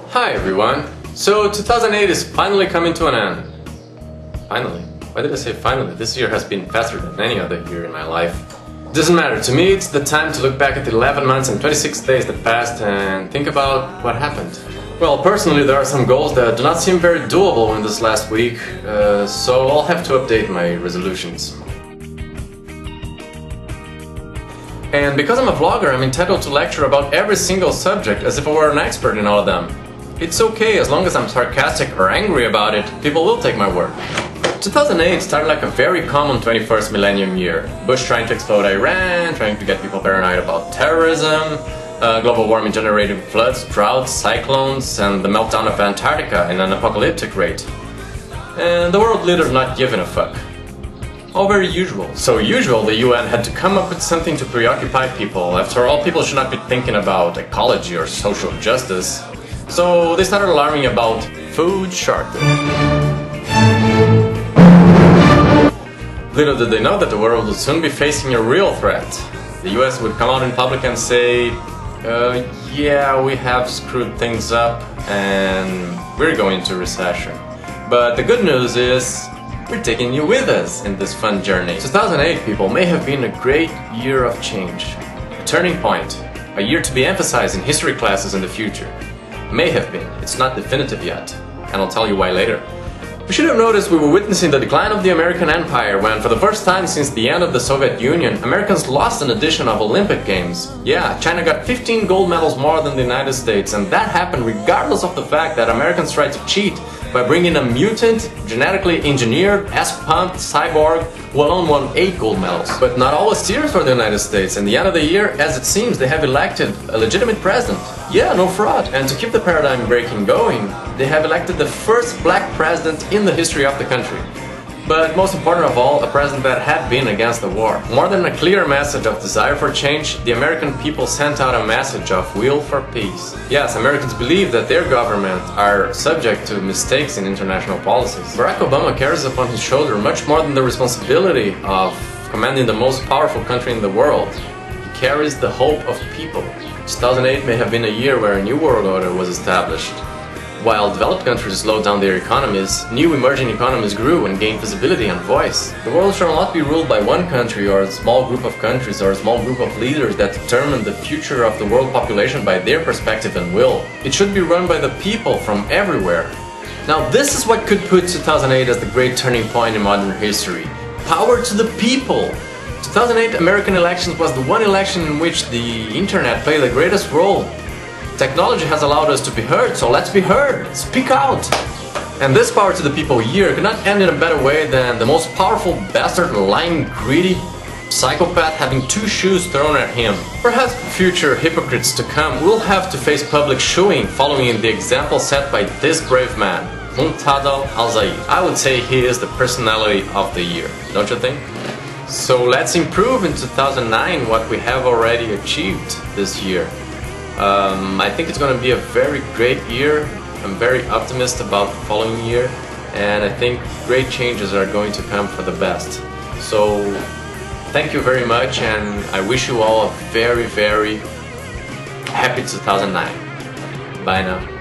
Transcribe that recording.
Hi everyone! So 2008 is finally coming to an end. Finally? Why did I say finally? This year has been faster than any other year in my life. Doesn't matter, to me it's the time to look back at the 11 months and 26 days that passed and think about what happened. Well, personally there are some goals that do not seem very doable in this last week, so I'll have to update my resolutions. And because I'm a vlogger, I'm entitled to lecture about every single subject as if I were an expert in all of them. It's okay, as long as I'm sarcastic or angry about it, people will take my word. 2008 started like a very common 21st millennium year. Bush trying to explode Iran, trying to get people paranoid about terrorism, global warming generating floods, droughts, cyclones, and the meltdown of Antarctica in an apocalyptic rate. And the world leaders not giving a fuck. All very usual. So usual, the UN had to come up with something to preoccupy people. After all, people should not be thinking about ecology or social justice. So they started alarming about food shortage. Little did they know that the world would soon be facing a real threat. The US would come out in public and say, yeah, we have screwed things up and we're going into recession. But the good news is, we're taking you with us in this fun journey. 2008, people, may have been a great year of change. A turning point. A year to be emphasized in history classes in the future. May have been. It's not definitive yet. And I'll tell you why later. We should have noticed we were witnessing the decline of the American Empire when, for the first time since the end of the Soviet Union, Americans lost an edition of Olympic Games. Yeah, China got 15 gold medals more than the United States, and that happened regardless of the fact that Americans tried to cheat by bringing a mutant, genetically engineered, ass-pumped cyborg who alone won 8 gold medals. But not all was serious for the United States. In the end of the year, as it seems, they have elected a legitimate president. Yeah, no fraud. And to keep the paradigm breaking going, they have elected the first black president in the history of the country. But most important of all, a president that had been against the war. More than a clear message of desire for change, the American people sent out a message of will for peace. Yes, Americans believe that their government are subject to mistakes in international policies. Barack Obama carries upon his shoulder much more than the responsibility of commanding the most powerful country in the world. He carries the hope of people. 2008 may have been a year where a new world order was established. While developed countries slowed down their economies, new emerging economies grew and gained visibility and voice. The world shall not be ruled by one country or a small group of countries or a small group of leaders that determine the future of the world population by their perspective and will. It should be run by the people from everywhere. Now this is what could put 2008 as the great turning point in modern history. Power to the people! 2008 American elections was the one election in which the internet played the greatest role. Technology has allowed us to be heard, so let's be heard! Speak out! And this power to the people year could not end in a better way than the most powerful bastard, lying, greedy psychopath having 2 shoes thrown at him. Perhaps future hypocrites to come will have to face public shooing following the example set by this brave man, Al-Zeide. I would say he is the personality of the year, don't you think? So let's improve in 2009 what we have already achieved this year. I think it's going to be a very great year. I'm very optimistic about the following year, and I think great changes are going to come for the best. So thank you very much, and I wish you all a very, very happy 2009. Bye now.